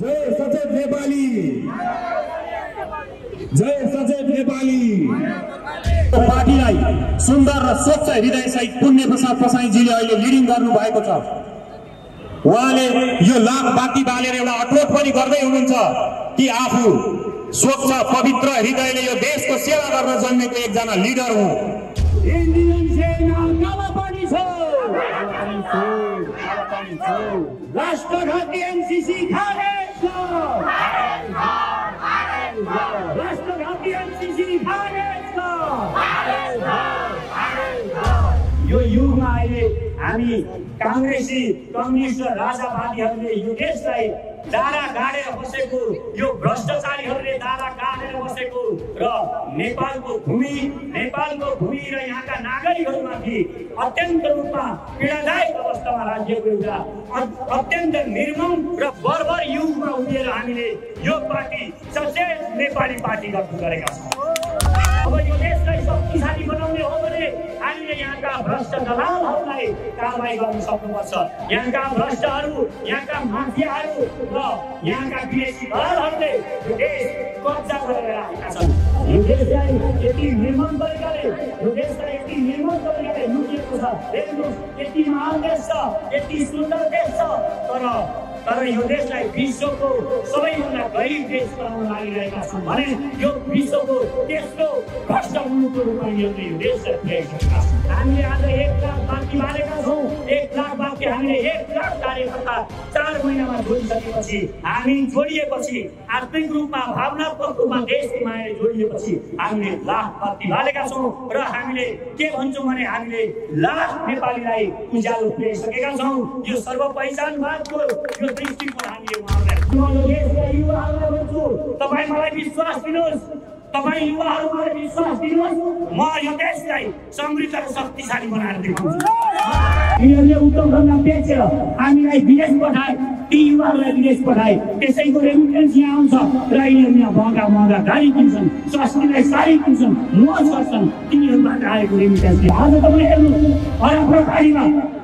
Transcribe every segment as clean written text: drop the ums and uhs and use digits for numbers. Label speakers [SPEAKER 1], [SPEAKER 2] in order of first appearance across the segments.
[SPEAKER 1] जय सचेत नेपाली, जय सचेत नेपाली। पार्टीलाई सुन्दर र स्वच्छ हृदय सहित पुण्य प्रसाद पसाईजीले अहिले लिडिङ गर्नु भएको छ। उहाँले यो लाख बाती बालेर एउटा अठोट पनि गर्दै हुनुहुन्छ कि आफू स्वच्छ पवित्र हृदयले यो देशको सेवा गर्न जन्मेको एकजना लिडर हुँ।
[SPEAKER 2] इन्डियन सेना काला पानी छ, राष्ट्रघाती एनसीसी खारेज, राष्ट्रघाती एनसीसी खारेज। यो युगमा अहिले हामी कांग्रेसी कम्युनिस्ट र राजावादीहरूले यो देशलाई दारा गाडेर बसेको, यो भ्रष्टाचारीहरूले दारा गाडेर बसेको र नेपालको भूमि र यहाँका नागरिकहरूमाथि अत्यन्त रूपमा पीडादायक अवस्थामा राज्यको एउटा अत्यन्त निर्मम र बर्बर युगमा उभिएर हामीले यो पार्टी सचेत नेपाली पार्टी गठन गरेका छौँ। अब यो देशलाई शक्तिशाली बनाउने हो भने हामीले यहाँका भ्रष्ट दलालहरूलाई कारबाही गर्न सक्नुपर्छ। यहाँका भ्रष्टहरू, यहाँका माफियाहरू र यहाँका विदेशी दलालहरूले यो देश कब्जा गरेर राखेका छन्। यो देशलाई यति निर्मम तरिकाले लुटिएको छ। हेर्नुहोस्, यति महान देश छ, यति सुन्दर देश छ, तर यो देशलाई विश्वको सबैभन्दा गरिब देश बनाउन लागिरहेका छौँ भने यो विश्वको तेस्रो भ्रष्ट मुलुकको रूपमा यो देशलाई पुर्याइसकेका छौँ। हामीले आज 1 लाख बाँकी बालेका छौँ। 1 लाख बाँकी हामीले 1 लाख कार्यकर्ता 4 महिनामा जोडिसकेपछि, हामी जोडिएपछि, आर्थिक रूपमा भावनात्मक रूपमा देशको मायाले जोडिएपछि हामीले लाख बाँकी बालेका छौँ र हामीले के भन्छौँ भने हामीले लाख नेपालीलाई उज्यालो पुर्याइसकेका छौँ। यो सर्व पहिचानवादको यो दृष्टिकोण हामीले उहाँहरूलाई देशका युवाहरूलाई भन्छु, तपाईँ मलाई विश्वास दिनुहोस्, तपाईँ युवाहरू मलाई विश्वास दिनुहोस्, म यो देशलाई समृद्ध र शक्तिशाली बनाएर देखाउँछु। यिनीहरूले उद्योग धन्दा बेचेर हामीलाई विदेश पठाए, ती युवाहरूलाई विदेश पठाए, त्यसैको रेमिटेन्स यहाँ आउँछ र यिनीहरू यहाँ महँगा गाडी किन्छन्, स्वास्थ्यलाई साडी किन्छन्, मोज गर्छन्, तिनीहरूबाट आएको रेमिटेन्सले। आज तपाईँ हेर्नुहोस्,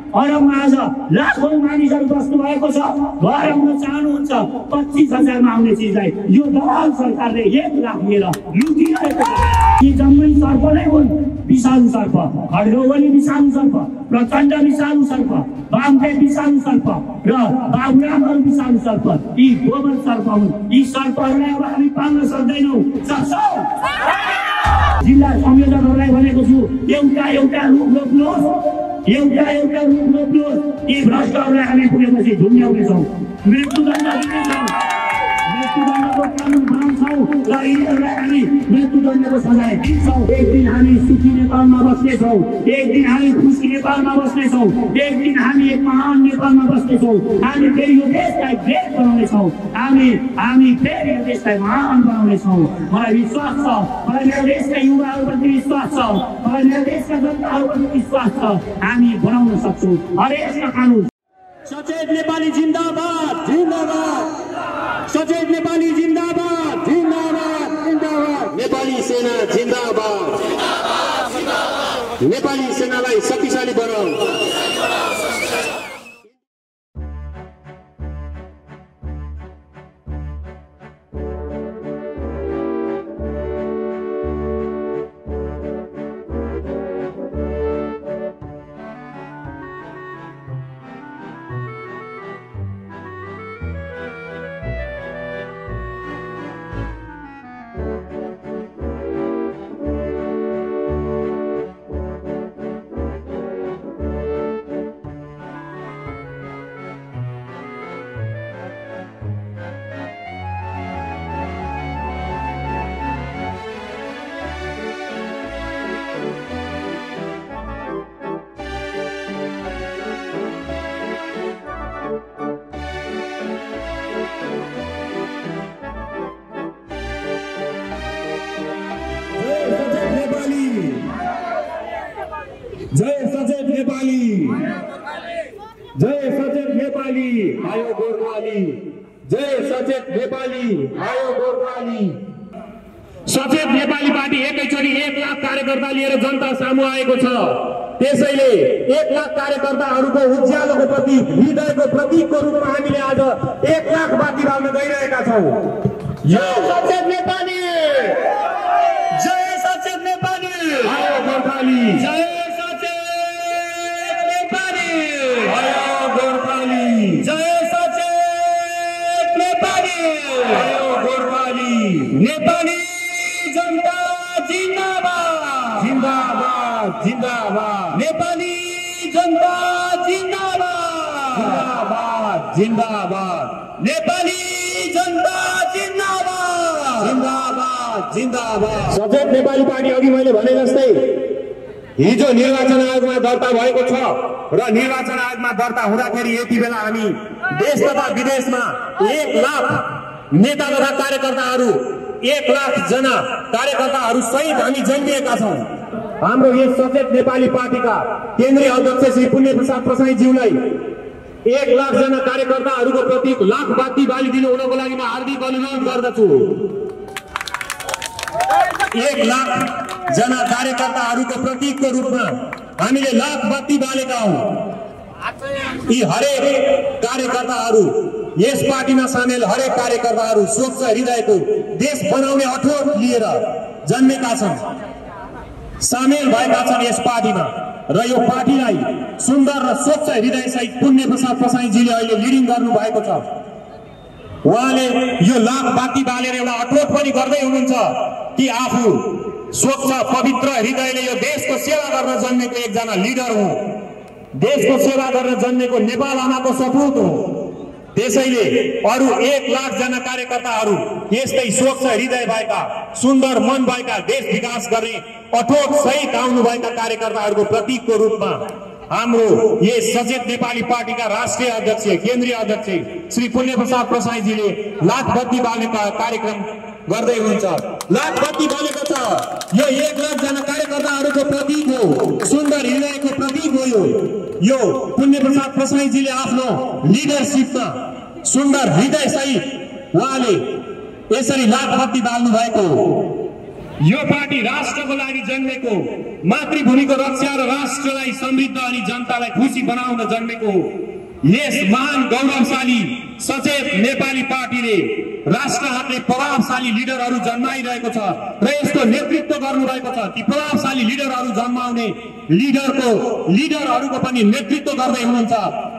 [SPEAKER 2] अरबमा आज लाखौँ मानिसहरू बस्नु भएको छ। घर आउन चाहनुहुन्छ 25,000 मा आउने चिजलाई यो दलाल सरकारले 1 लाख लिएर लुटिरहेको छ। यी जम्मै सर्प नै हुन्, विषालु सर्प, खड्गौली विषालु सर्प, प्रचण्ड विषालु सर्प, वामदेव विषालु सर्प र बाबुरामहरू विषालु सर्प, यी गोबर सर्प हुन्। यी सर्पहरूलाई अब हामी पाल्न सक्दैनौँ। जिल्ला संयोजकहरूलाई भनेको छु, एउटा रुख रोप्नुहोस्, एउटा रुख रोप्नुहोस्। यी भ्रष्टहरूलाई हामी पुगेपछि झुन्ड्याउनेछौँ, मृत्युदण्ड दिनेछौँ, मृत्युदण्डको कानुन बनाउँछौँ र यिनीहरूलाई हामी मृत्युदण्डको सजाय दिन्छौँ। एक दिन हामी सुखी नेपालमा बस्नेछौँ, एक दिन हामी खुसी नेपालमा बस्नेछौँ, एक दिन हामी एक महान नेपालमा बस्नेछौँ। हामी फेरि यो देशलाई ग्रेट बनाउनेछौँ, हामी फेरि यो देशलाई महान बनाउनेछौँ। मलाई विश्वास छ, मलाई मेरो देशका युवाहरूप्रति विश्वास छ, मलाई मेरो देशका जनताहरूप्रति विश्वास छ, हामी बनाउन सक्छौँ हरेक कानुन।
[SPEAKER 1] सचेत नेपाली जिन्दाबाद, जिन्दाबाद। सचेत नेपाली जिन्दाबाद, जिन्दाबाद, जिन्दाबाद। नेपाली सेना जिन्दाबाद, नेपाली सेनालाई शक्तिशाली बनाऊ। जय सचेत नेपाली, जय सचेत नेपाली, आयो गोर्खाली। जय सचेत नेपाली, आयो गोर्खाली। सचेत नेपाली पार्टी एकैचोटि 1 लाख कार्यकर्ता लिएर जनता सामु आएको छ। त्यसैले 1 लाख कार्यकर्ताहरूको उज्यालोको प्रतीक, हृदयको प्रतीकको रूपमा हामीले आज 1 लाख बाती बाल्न गइरहेका छौँ। यो सचेत नेपाली, जय सचेत नेपाली, आयो गोर्खाली, जय सचेत नेपाली, आयो गोर्खाली, जय सचेत नेपाली, आयो गोर्खाली, नेपाली जनता जिन्दाबाद, जिन्दाबाद, जिन्दाबाद, नेपाली जनता जिन्दाबाद, जिन्दाबाद, जिन्दाबाद, नेपाली जनता जिन्दाबाद, जिन्दाबाद, जिन्दाबाद। सचेत नेपाली पार्टी अघि मैले भने जस्तै हिजो निर्वाचन आयोगमा दर्ता भएको छ र निर्वाचन आयोगमा दर्ता हुँदाखेरि यति बेला हामी देश तथा विदेशमा 1 लाख नेता तथा कार्यकर्ताहरू, 1 लाख जना कार्यकर्ताहरू सहित हामी जन्मिएका छौँ। हाम्रो यस सचेत नेपाली पार्टीका केन्द्रीय अध्यक्ष श्री पुण्य प्रसाद प्रसाईज्यूलाई 1 लाख जना कार्यकर्ताहरूको प्रतीक लाख बाती बालिदिनु हुनको लागि म हार्दिक अनुरोध गर्दछु। 1 लाख जना कार्यकर्ताहरूको प्रतीकको रूपमा हामीले लाख बाती बालेका हौं। यी हरेक कार्यकर्ताहरू, यस पार्टीमा सामेल हरेक कार्यकर्ताहरू स्वच्छ हृदयको देश बनाउने अठोट लिएर जन्मेका छन्, सामेल भएका छन् यस पार्टीमा र यो पार्टीलाई सुन्दर र स्वच्छ हृदय सहित पुण्य प्रसाद प्रसाईजीले अहिले लिडिङ गर्नु भएको छ। उहाँले यो लाख बाती बालेर एउटा अठोट पनि गर्दै हुनुहुन्छ कि आफू स्वच्छ पवित्र हृदयले यो देशको सेवा गर्न जन्मेको एकजना लिडर हुँ, देशको सेवा गर्न जन्मेको नेपाल आमाको सपूत हो। त्यसैले अरु 1 लाख जना कार्यकर्ताहरू यस्तै स्वच्छ हृदय भएका, सुन्दर मन भएका, देश विकास गर्ने अठोट सहित आउनुभएका कार्यकर्ताहरूको प्रतीकको रूपमा हाम्रो यस सचेत नेपाली पार्टीका राष्ट्रिय अध्यक्ष, केन्द्रीय अध्यक्ष श्री पुण्य प्रसाद प्रसाईजीले लाख बत्ती बाल्ने कार्यक्रम गर्दै हुनुहुन्छ। लाख बत्ती बलेको छ, यो 1 लाख जना कार्यकर्ताहरूको प्रतीक हो, सुन्दर हृदयको प्रतीक हो। यो पुण्य प्रसाद प्रसाईजीले आफ्नो लिडरसिपमा सुन्दर हृदय सहित उहाँले यसरी लाख बत्ती बाल्नु भएको हो। यो पार्टी राष्ट्रको लागि जन्मेको, मातृभूमिको रक्षा र राष्ट्रलाई समृद्ध अनि जनतालाई खुसी बनाउन जन्मेको हो। यस महान गौरवशाली सचेत नेपाली पार्टीले राष्ट्र हातले प्रभावशाली लिडरहरू जन्माइरहेको छ र यसको नेतृत्व गर्नुभएको छ। ती प्रभावशाली लिडरहरू जन्माउने लिडरहरूको पनि नेतृत्व गर्दै हुनुहुन्छ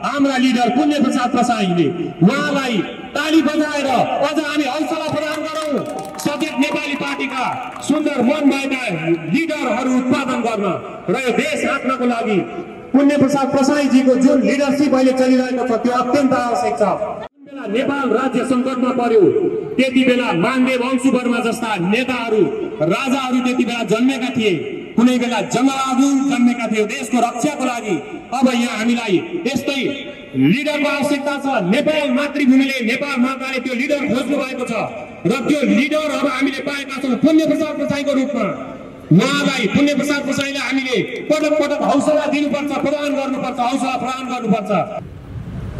[SPEAKER 1] हाम्रा लिडर पुण्य प्रसाद प्रसाईले। उहाँलाई ताली बजाएर अझ हामी हौसला प्रदान गरौँ सचेत नेपाली पार्टीका सुन्दर मन भएका लिडरहरू उत्पादन गर्न र यो देश हाँक्नको लागि पुण्य प्रसाद प्रसाईजीको जुन लिडरसिप अहिले चलिरहेको छ त्यो अत्यन्त आवश्यक छ। नेपाल राज्य संकटमा पर्यो त्यति बेला मानदेव अंशुवर्मा जस्ता नेताहरू, राजाहरू त्यति बेला जन्मेका थिए, कुनै बेला जङ्गबहादुर जन्मेका थिए देशको रक्षाको लागि। अब यहाँ हामीलाई यस्तै लिडरको आवश्यकता छ। नेपाल मातृभूमिले, नेपाल माताले त्यो लिडर खोज्नु भएको छ र त्यो लिडर अब हामीले पाएका छौँ पुण्य प्रसाद प्रसाईको रूपमा। उहाँलाई पुण्य प्रसाद प्रसाईलाई हामीले पटक पटक हौसला दिनुपर्छ, प्रदान गर्नुपर्छ, हौसला प्रदान गर्नुपर्छ।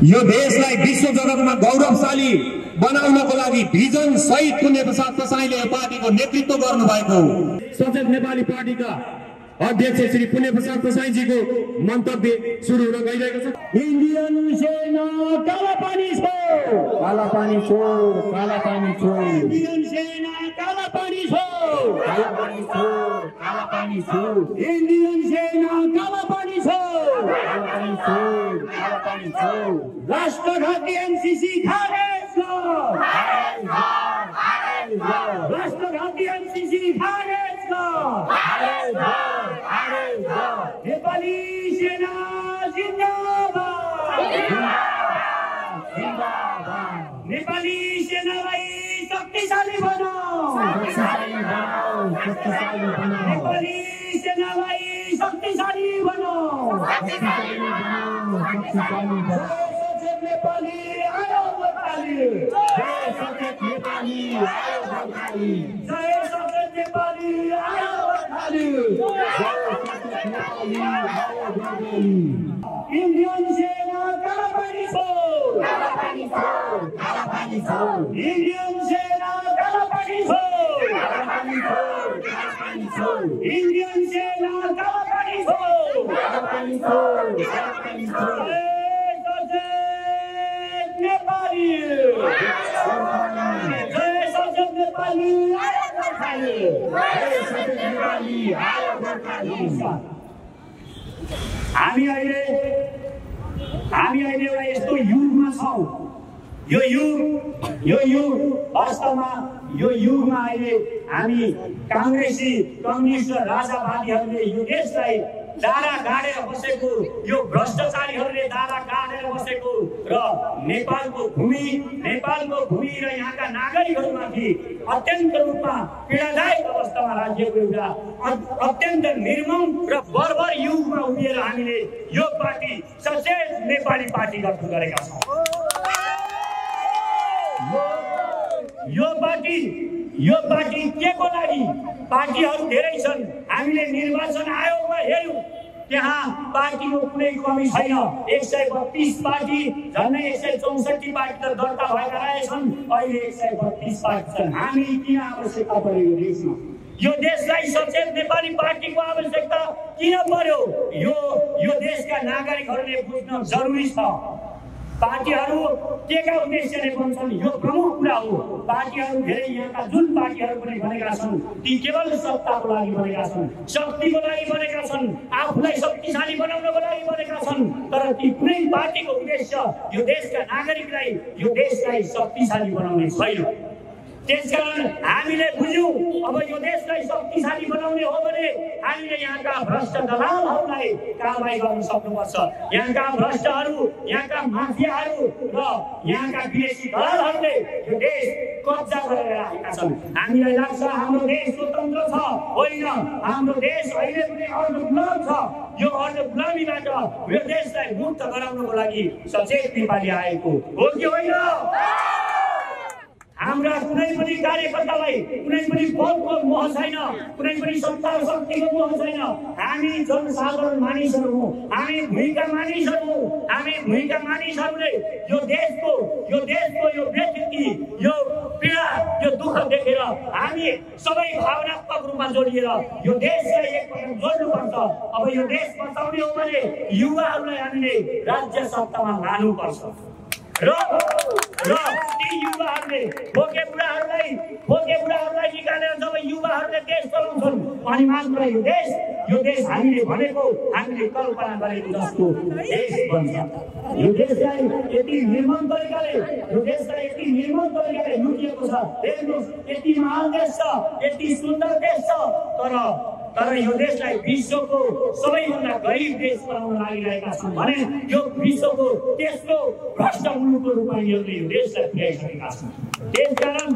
[SPEAKER 1] यो देशलाई विश्व जगतमा गौरवशाली बनाउनको लागि भिजन सहित पुण्य प्रसाद प्रसाईले यो पार्टीको नेतृत्व गर्नु भएको हो। सचेत नेपाली पार्टीका अध्यक्ष श्री पुण्य प्रसाद प्रसाईजीको मन्तव्य सुरु हुन गइरहेको छ।
[SPEAKER 2] इन्डियन सेना काला पानी छोड,
[SPEAKER 1] काला पानी छोड, काला पानी छोड,
[SPEAKER 2] इन्डियन सेना काला पानी छोड,
[SPEAKER 1] काला पानी छोड, काला पानी छोड,
[SPEAKER 2] इन्डियन सेना काला पानी छोड,
[SPEAKER 1] काला पानी छोड, काला पानी छोड,
[SPEAKER 2] राष्ट्रघाती एमसीसी खारेज कर, राष्ट्रघाती एमसीसी खारेज कर, नेपाली सेना जिन्दाबाद, नेपाली सेनालाई शक्तिशाली बनाऊ, नेपाली सेनालाई शक्तिशाली बनाऊ, नेपाली आयो गोर्खाली, जय सचेत नेपाली आयो गोर्खाली, जय सचेत नेपाली आयो गोर्खाली, इन्डियन सेना काला पानी छोड, काला पानी छोड, काला पानी छोड, इन्डियन सेना काला पानी छोड, काला पानी छोड, काला पानी छोड, इन्डियन सेना काला पानी छोड, हामी अहिले एउटा यस्तो युगमा छौं यो युग वास्तवमा यो युगमा अहिले हामी कांग्रेसी कम्युनिस्ट र राजावादीहरूले यो देशलाई दारा गाडेर बसेको यो भ्रष्टाचारीहरूले दारा गाडेर बसेको र नेपालको भूमि र यहाँका नागरिकहरूमाथि अत्यन्त रूपमा पीडादायक अवस्थामा राज्यको एउटा अत्यन्त निर्मम र बर्बर युगमा उभिएर हामीले यो पार्टी सचेत नेपाली पार्टी गठन गरेका छौं। यो पार्टी के को लागि? पार्टीहरू धेरै छन्। हामीले निर्वाचन आयोगमा हेर्यौं, त्यहाँ पार्टीको कुनै कमी छैन। 132 पार्टी, झन्डै 164 पार्टी त दर्ता भएका रहेछन्। अहिले 132 पार्टी छन्। हामी किन आवश्यकता पर्यो यो देशमा? यो देशलाई सचेत नेपाली पार्टीको आवश्यकता किन पर्यो? यो देशका नागरिकहरूले बुझ्न जरुरी छ। पार्टीहरू केका उद्देश्यले बन्छन् यो प्रमुख कुरा हो। पार्टीहरू धेरै यहाँका जुन पार्टीहरू पनि बनेका छन् ती केवल सत्ताको लागि बनेका छन्, शक्तिको लागि बनेका छन्, आफूलाई शक्तिशाली बनाउनको लागि बनेका छन्। तर ती कुनै पार्टीको उद्देश्य यो देशका नागरिकलाई, यो देशलाई शक्तिशाली बनाउने छैन। त्यसकारण हामीले बुझ्यौं अब यो देशलाई शक्तिशाली बनाउने हो भने हामीले यहाँका भ्रष्ट दलालहरूलाई कारबाही गर्न सक्नुपर्छ। यहाँका भ्रष्टहरू, यहाँका माफियाहरू र यहाँका विदेशी दलालहरूले यो देश कब्जा गरेर राखेका छन्। हामीलाई लाग्छ हाम्रो देश स्वतन्त्र छ, होइन। हाम्रो देश अहिले पनि अर्धगुलाम छ। यो अर्धगुलामीबाट यो देशलाई मुक्त गराउनको लागि सचेत नेपाली आएको हो कि होइन? हाम्रा कुनै पनि कार्यकर्तालाई कुनै पनि पदको मोह छैन, कुनै पनि सत्ता शक्तिको मोह छैन। हामी जनसाधारण मानिसहरू हौं, हामी भूमिका मानिसहरूले यो देशको यो व्यक्ति, यो पीडा, यो दुःख देखेर हामी सबै भावनात्मक रूपमा जोडिएर यो देशलाई एकपटक जोड्नुपर्छ। अब यो देश बचाउने हो भने युवाहरूलाई हामीले राज्य सत्तामा लानुपर्छ र ती युवाहरूले भोके बुढाहरूलाई निकालेर जब युवाहरूले देश चलाउँछन् अनि मात्र यो देश हामीले भनेको, हामीले कल्पना गरेको जस्तो देश बन्छ। यो देशलाई यति निर्मम तरिकाले लुटिएको छ। हेर्नुहोस्, यति महान देश छ, यति सुन्दर देश छ, तर यो देशलाई विश्वको सबैभन्दा गरिब देश बनाउन लागिरहेका छन् भने यो विश्वको तेस्रो भ्रष्ट मुलुकको रूपमा यिनीहरूले यो देशलाई पुर्याइसकेका छन्। त्यसकारण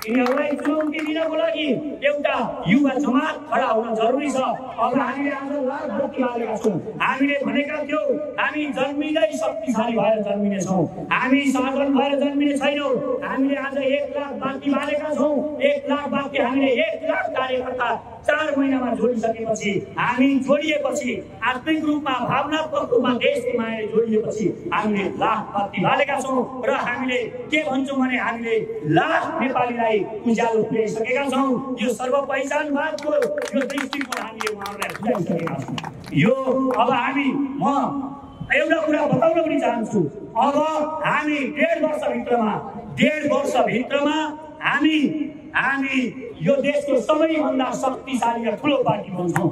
[SPEAKER 2] यिनीहरूलाई चुनौती दिनको लागि एउटा युवा जमात खडा हुन जरुरी छ। अब हामीले आज लाख बत्ती बालेका छौँ। हामीले भनेका थियौँ हामी जन्मिँदै शक्तिशाली भएर जन्मिनेछौँ, हामी साधारण भएर जन्मिने छैनौँ। हामीले आज 1 लाख बाँकी बालेका छौँ। 1 लाख बाँकी हामीले 1 लाख कार्यकर्ता 4 महिनामा जोडिसकेपछि, हामी जोडिएपछि आत्मिक रूपमा, भावनात्मक रूपमा देशको मायाले जोडिएपछि हामीले लाख बाँकी बालेका छौँ। र हामीले के भन्छौँ भने हामीले लाख नेपालीलाई उज्यालो पुर्याइसकेका छौँ। यो सर्वपहिचानवादको यो दृष्टिकोण हामीले उहाँहरूलाई बुझाइसकेका छौँ। यो अब म एउटा कुरा बताउन पनि चाहन्छु। अब हामी 1.5 वर्षभित्रमा हामी यो देशको सबैभन्दा शक्तिशाली र ठुलो पार्टी बन्छौँ।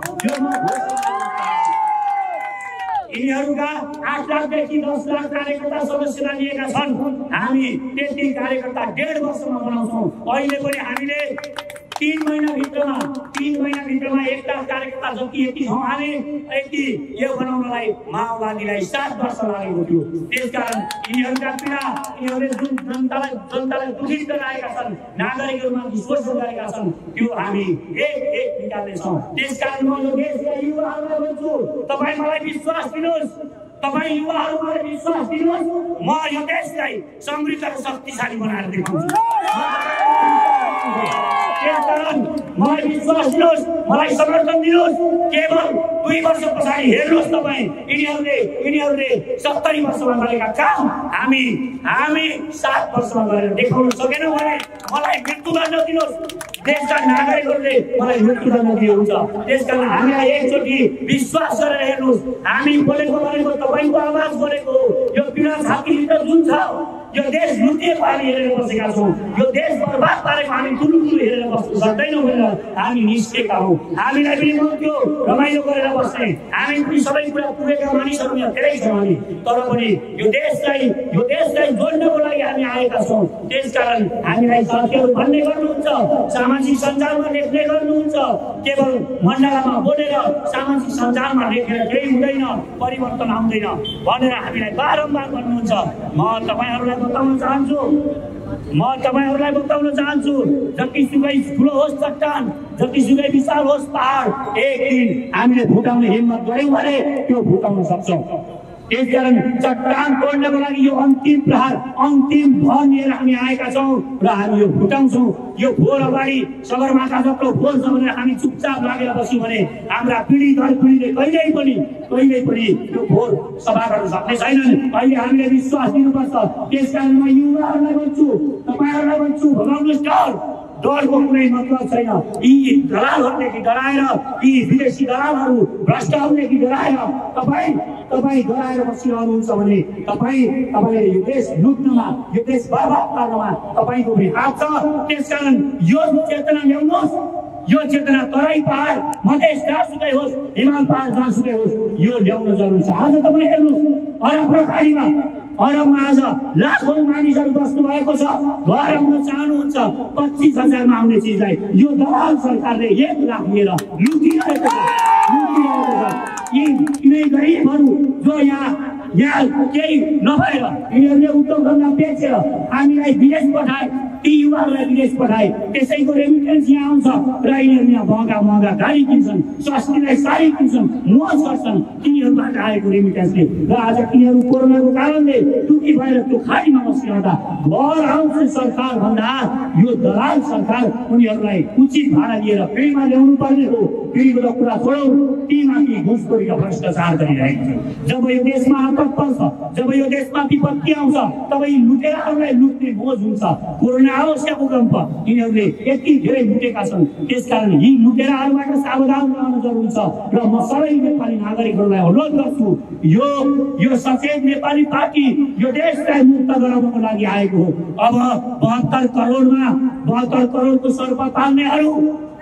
[SPEAKER 2] यिनीहरूका 8 लाखदेखि 10 लाख कार्यकर्ता सदस्यता लिएका छन्। हामी त्यति कार्यकर्ता 1.5 वर्षमा बनाउँछौँ। अहिले पनि हामीले 3 महिनाभित्रमा 1 लाख कार्यकर्ता जति यति छौँ। हामी यति यो बनाउनलाई माओवादीलाई 7 वर्ष लागेको थियो। त्यसकारण यिनीहरूका पीडा, यिनीहरूले जुन जनतालाई दुखित गराएका छन्, नागरिकहरूमा शोषण गरेका छन्, त्यो हामी एक निकाल्नेछौँ। त्यसकारण म यो देशका युवाहरूलाई भन्छु, तपाईँ मलाई विश्वास दिनुहोस्, तपाईँ युवाहरू मलाई विश्वास दिनुहोस्। म यो देशलाई समृद्ध र शक्तिशाली बनाएर देखाउँछु। त्यसकारण मलाई विश्वास दिनुहोस्, मलाई समर्थन दिनुहोस्। केवल 2 वर्ष पछाडि हेर्नुहोस् तपाईँ, यिनीहरूले 70 वर्षमा गरेका काम हामी 7 वर्षमा गरेर देखाउन सकेनौँ भने मलाई मृत्यु गर्न दिनुहोस्। देशका नागरिकहरूले मलाई मृत्युदण्ड दिएको हुन्छ। त्यसकारण हामीलाई एकचोटि विश्वास गरेर हेर्नुहोस्, हामी बोलेको तपाईँको आवाज बोलेको हो। यो पीडा छातीभित्र जुन छ, यो देश लुटिएको हामी हेरेर बसेका छौँ, यो देश बर्बाद पारेको हामी तुलुतुलु हेरेर बस्नु सक्दैनौँ भनेर हामी निस्केका हौँ। हामीलाई पनि त्यो रमाइलो गरेर बस्ने, हामी पनि सबै कुरा पुगेका मानिसहरू यहाँ धेरै छौँ हामी, तर पनि यो देशलाई जोड्नको लागि हामी आएका छौँ। त्यसकारण हामीलाई साथीहरू भन्ने गर्नुहुन्छ, सामाजिक सञ्जालमा लेख्ने गर्नुहुन्छ, केवल मण्डलामा बोलेर सामाजिक सञ्जालमा लेखेर केही हुँदैन, परिवर्तन आउँदैन भनेर हामीलाई बारम्बार भन्नुहुन्छ। म तपाईँहरूलाई बताउन चाहन्छु, जतिसुकै ठुलो होस् चट्टान, जतिसुकै विशाल होस् पहाड, एक दिन हामीले फुटाउने हिम्मत गऱ्यौँ भने त्यो फुटाउन सक्छौँ। त्यसकारण चट्टान तोड्नको लागि यो अन्तिम प्रहार, अन्तिम भर लिएर हामी आएका छौँ र हामी यो फुटाउँछौँ। यो फोहोर अगाडि सगरमाथा जत्रो फोहोर छ भनेर हामी चुपचाप लागेर बस्यौँ भने हाम्रा पिँढी दर पिँढीले कहिल्यै पनि त्यो फोहोर सफा गर्न सक्ने छैनन्। अहिले हामीले विश्वास दिनुपर्छ। त्यसकारण म युवाहरूलाई भन्छु, तपाईँहरूलाई भन्छु, भगाउनुहोस् डरको कुनै मतलब छैन। यी दलालहरूदेखि डराएर, यी विदेशी दलालहरू भ्रष्टहरूदेखि डराएर तपाईँ डराएर बसिरहनुहुन्छ भने तपाईँले यो देश लुट्नमा, यो देश बर्बाद पार्नमा तपाईँको पनि हात छ। त्यसकारण यो चेतना ल्याउनुहोस्। यो चेतना तराई पहाड, मधेस जहाँसुकै होस्, हिमाल पहाड जहाँसुकै होस्, यो ल्याउन जरुरी छ। आज तपाईँ हेर्नुहोस्, अरबमा आज लाखौँ मानिसहरू बस्नु भएको छ। घर आउन चाहनुहुन्छ, 25,000मा आउने चिजलाई यो दलाल सरकारले 1 लाख लिएर लुटिरहेको छ। यिनै गरिबहरू जो यहाँ केही नभएर यिनीहरूले उद्योग धन्दा बेचेर हामीलाई विदेश पठाए, ती युवाहरूलाई विदेश पठाए, त्यसैको रेमिटेन्स यहाँ आउँछ र यिनीहरू यहाँ महँगा गाडी किन्छन्, स्वास्थ्यलाई साडी किन्छन्, मोज गर्छन् तिनीहरूबाट आएको रेमिटेन्सले। र आज तिनीहरू कोरोनाको कारणले दुखी भएर त्यो खाडीमा बसिरहँदा घर आउँछ सरकार भन्दा यो दलाल सरकार उनीहरूलाई उचित भाडा दिएर पिँढीमा ल्याउनु पर्ने हो। पिँढीको त कुरा छोडौँ, तीमाथि घुसखोरीका भ्रष्टाचार गरिरहेको छ। जब यो देशमा आपत पर्छ, जब यो देशमा विपत्ति आउँछ, तब यी लुटेराहरूलाई लुट्ने मोज हुन्छ। कोरोना आओस् या भूकम्प, यिनीहरूले यति धेरै लुटेका छन्। त्यसकारण यी लुटेराहरूबाट सावधान रहन जरुरी छ। र म सबै नेपाली नागरिकहरूलाई अनुरोध गर्छु, यो सचेत नेपाली पार्टी यो देशलाई मुक्त गराउनको लागि आएको हो। अब 72 करोडको सर्प पाल्नेहरू,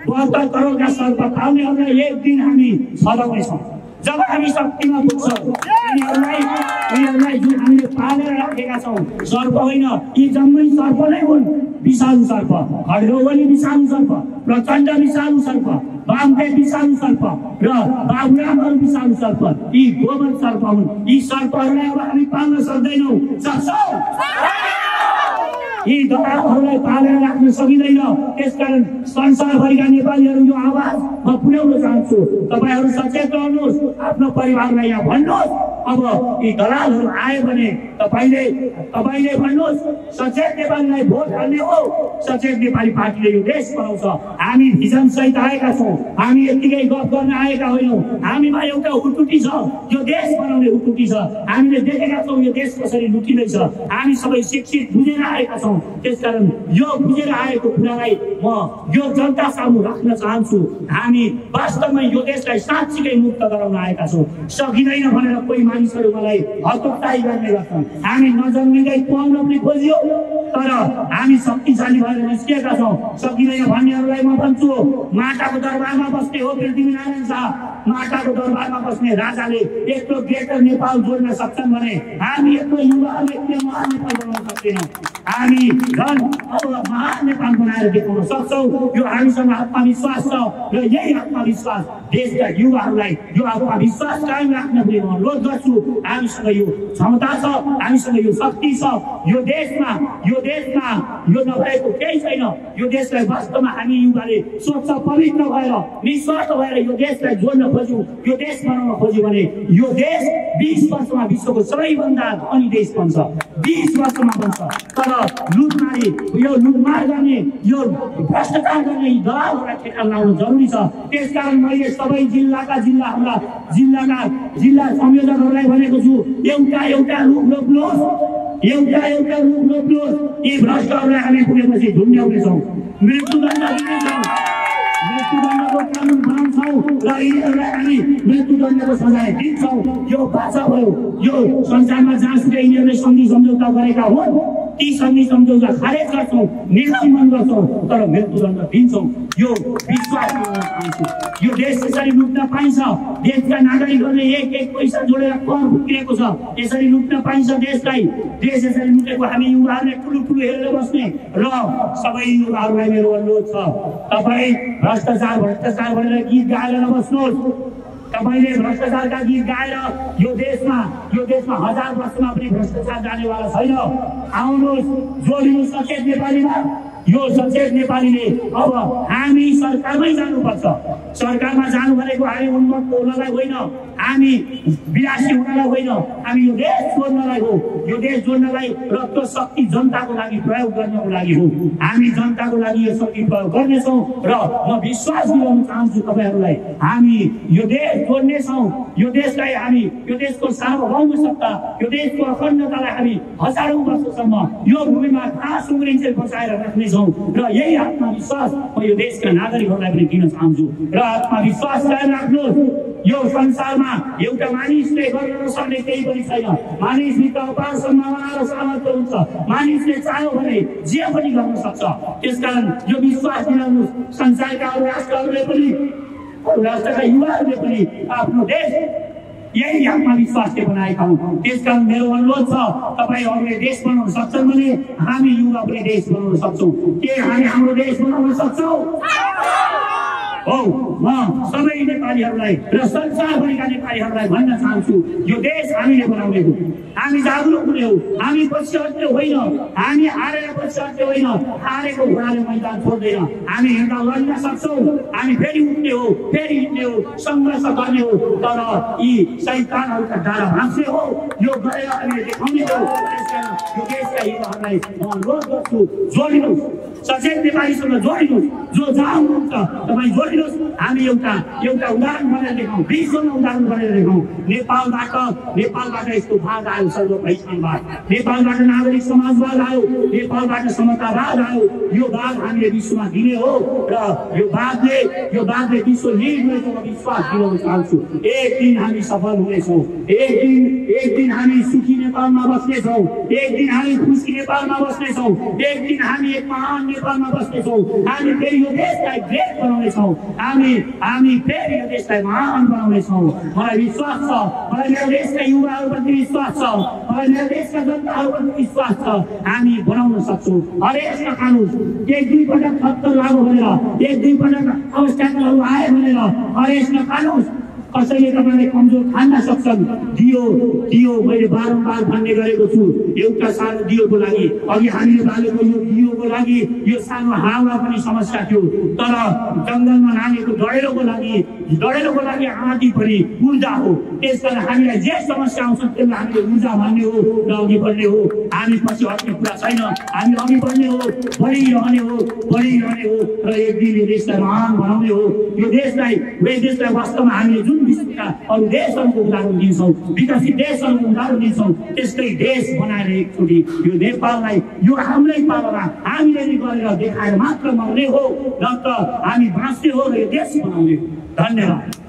[SPEAKER 2] 72 करोडका सर्प पाल्नेहरूलाई एक दिन हामी छलाउनेछौँ। जब हामी शक्तिमा पुग्छौँ, यिनीहरूलाई जुन हामीले पालेर राखेका छौँ, सर्प होइन, यी जम्मै सर्प नै हुन्। विषालु सर्प, खड्गौली विषालु सर्प, प्रचण्ड विषालु सर्प, वामदेव विषालु सर्प र बाबुरामहरू विषालु सर्प, यी गोबर सर्प हुन्। यी सर्पहरूलाई अब हामी पाल्न सक्दैनौँ। यी दलालहरूलाई पालेर राख्न सकिँदैन। त्यसकारण संसारभरिका नेपालीहरू यो आवाज म पुर्याउन चाहन्छु। तपाईँहरू सचेत रहनुहोस्, आफ्नो परिवारलाई यहाँ भन्नुहोस्। अब यी दलालहरू आयो भने तपाईँले भन्नुहोस्, सचेत नेपालीलाई भोट हाल्ने हो। सचेत नेपाली पार्टीले यो देश बनाउँछ। हामी भिजन सहित आएका छौँ, हामी यतिकै गफ गर्न आएका होइनौँ। हामीमा एउटा हुटुटी छ, यो देश बनाउने हुटुटी छ। हामीले देखेका छौँ यो देश कसरी लुटिँदैछ। हामी सबै शिक्षित बुझेर आएका छौँ। त्यसकारण यो बुझेर आएको कुरालाई म यो जनता सामु राख्न चाहन्छु। हामी वास्तवमै यो देशलाई साँच्चीकै मुक्त गराउन आएका छौँ। सकिँदैन भनेर कोही मानिसहरू मलाई हतोत्साही गर्ने गर्छन्। हामी नजन्मिँदै पाउन पनि खोजियो, तर हामी शक्तिशाली भएर निस्किएका छौँ। सकिँदैन भन्नेहरूलाई म भन्छु, माटाको दरबारमा बस्ने हो पृथ्वीनारायण शाह, माटाको दरबारमा बस्ने राजाले यत्रो ग्रेटर नेपाल जोड्न सक्छन् भने हामी यत्रो युवाहरूले महान नेपाल बनाउन सक्दैनौँ। हामी झन् अब महान नेपाल बनाएर देखाउन सक्छौँ। यो हामीसँग आत्मविश्वास छ र यही आत्मविश्वास देशका युवाहरूलाई यो आत्मविश्वास कायम राख्न पनि म अनुरोध गर्छु। हामीसँग यो क्षमता छ, हामीसँग यो शक्ति छ। यो देशमा यो नभएको केही छैन। यो देशलाई वास्तवमा हामी युवाले स्वच्छ पवित्र भएर निस्वार्थ भएर यो देशलाई जोड्न खोज्यौँ, यो देश बनाउन खोज्यौँ भने यो देश 20 वर्षमा विश्वको सबैभन्दा धनी देश बन्छ। 20 वर्षमा बन्छ। तर लुटमार गर्ने, यो भ्रष्टाचार गर्ने दलालहरूलाई ठेक्का लगाउनु जरुरी छ। त्यसकारण मैले सबै जिल्ला संयोजकहरूलाई भनेको छु, एउटा रुख रोप्नुहोस्। यी भ्रष्टहरूलाई हामी पुगेपछि ढुङ्ग्याउनेछौँ। मृत्युदण्ड दिनेछौँ, मृत्युदण्डको कानुन बनाउँछौँ र यिनीहरूलाई हामी मृत्युदण्डको सजाय दिन्छौँ। यो भाषा भयो, यो संसारमा जहाँसुकै यिनीहरूले सन्धि सम्झौता गरेका हुन् ती सन्धि सम्झौता खारेज गर्छौँ, निर्गमन गर्छौँ, तर मृत्युदण्ड दिन्छौँ। यो विश्वास गर्न चाहन्छु। यो देश यसरी लुट्न पाइन्छ, देशका नागरिकहरूले एक पैसा जोडेर कर फुकिरहेको छ, यसरी लुट्न पाइन्छ देशलाई। देश यसरी लुटेको हामी युवाहरूले ठुलो हेरेर बस्ने र सबै युवाहरूलाई मेरो अनुरोध छ, तपाईँ भ्रष्टाचार भनेर गीत गाएर नबस्नुहोस्। तपाईले भ्रष्टाचारका गीत गाएर यो देशमा 1000 वर्षमा पनि भ्रष्टाचार जानेवाला छैन। आउनुहोस्, जोडिनु सचेत नेपालीमा। यो सचेत नेपालीले अब हामी सरकारमै जानुपर्छ। सरकारमा जानु भनेको हामी उन्मत्त हुनलाई होइन, हामी विलासी हुनलाई होइन, हामी यो देश जोड्नलाई हो। यो देश जोड्नलाई रक्त शक्ति जनताको लागि प्रयोग गर्नको लागि हो। हामी जनताको लागि यो शक्ति प्रयोग गर्नेछौँ र म विश्वास दिलाउन चाहन्छु तपाईहरूलाई, हामी यो देश जोड्नेछौँ। यो देशलाई हामी, यो देशको सार्वभौम सत्ता, यो देशको अखण्डतालाई हामी हजारौं वर्षसम्म यो भूमिमा घाँस उम्रिन्छै बचाएर राख्नेछौँ र यही आत्मविश्वास म यो देशका नागरिकहरूलाई पनि दिन चाहन्छु। र आत्मविश्वास कायम राख्नुहोस्। यो संसारमा एउटा मानिसले गर्न नसक्ने केही पनि छैन। मानिसभित्र अपार सम्भावना र सामर्थ्य हुन्छ। मानिसले चाह्यो भने जे पनि गर्न सक्छ। त्यसकारण यो विश्वास दिलाउनुहोस्। संसारका अरू राष्ट्रहरूले पनि, अरू राष्ट्रका युवाहरूले पनि आफ्नो देश यही आत्मविश्वासले बनाएका हुन्। त्यसकारण मेरो अनुरोध छ, तपाईहरूले देश बनाउन सक्छन् भने हामी युवा पनि देश बनाउन सक्छौँ। के हामी हाम्रो देश बनाउन सक्छौँ? हो, म सबै नेपालीहरूलाई र संसारभरिका नेपालीहरूलाई भन्न चाहन्छु, यो देश हामीले बनाउने हो। हामी जागरुक हुने हो। हामी पछि हट्ने होइन, हामी हारेर पछि हट्ने होइन। हारेको घोडाले मैदान छोड्दैन। हामी हिँड्दा लड्न सक्छौँ। हामी फेरि उठ्ने हो, फेरि हिँड्ने हो, सङ्घर्ष गर्ने हो, तर यी शैतानहरूका डाँडा भाँच्ने हो। यो गरेर हामीले देखाउने हो। त्यसकारण यो देशका युवाहरूलाई म अनुरोध गर्छु, जोडिनुहोस्, सचेत नेपालीसँग जोडिनुहोस्। जो जहाँ हुनुहुन्छ तपाईँ जोडिनुहोस्। हामी एउटा उदाहरण बनेर देखाउँ, विश्वमा उदाहरण बनेर देखाउँ। नेपालबाट यस्तो भाग आयो, सर्व पहिचानवाद। नेपालबाट नागरिक समाजवाद आयो, नेपालबाट समतावाद आयो। यो भाग हामीले विश्वमा दिने हो र यो भागले विश्व निर्णयको विश्वास दिलाउन चाहन्छु। एक दिन हामी सफल हुनेछौँ। एक दिन हामी सुखी नेपालमा बस्नेछौँ। एक दिन हामी खुसी नेपालमा बस्नेछौँ। एक दिन हामी एक महान नेपालमा बस्नेछौँ। हामी फेरि यो देशलाई ग्रेट बनाउनेछौँ। हामी फेरि यो देशलाई महान बनाउनेछौँ। मलाई विश्वास छ, मलाई मेरो देशका युवाहरूप्रति विश्वास छ, मलाई मेरो देशका जनताहरूप्रति विश्वास छ। हामी बनाउन सक्छौँ। हरेस नखानुहोस्। एक दुई पटक खत्तर लाग्यो भनेर, एक दुई पटक अवस्थाहरू आए भनेर हरेस नखानुहोस्। कसैले तपाईँले कमजोर खान सक्छन्। दियो मैले बारम्बार भन्ने गरेको छु, एउटा सानो दियोको लागि, अघि हामीले बालेको यो दियोको लागि यो सानो हावा पनि समस्या थियो, तर जङ्गलमा नागेको डढेलोको लागि आँधी पनि ऊर्जा हो। त्यसकारण हामीलाई जे समस्या आउँछ त्यसलाई हामीले ऊर्जा मान्ने हो र अघि बढ्ने हो। हामी पछि हट्ने कुरा छैन। हामी अघि बढ्ने हो, बढिरहने हो र एक दिन यो देशलाई महान बनाउने हो। यो देशलाई वास्तवमा हामीले जुन विश्वका अरू देशहरूको उदाहरण दिन्छौँ, विकसित देशहरूको उदाहरण दिन्छौँ, त्यस्तै देश बनाएर एकचोटि यो नेपाललाई, यो हाम्रै पालोमा हामीले गरेर देखाएर मात्र मर्ने हो, न त हामी बाँच्ने हो र यो देश बनाउने हो। धन्यवाद।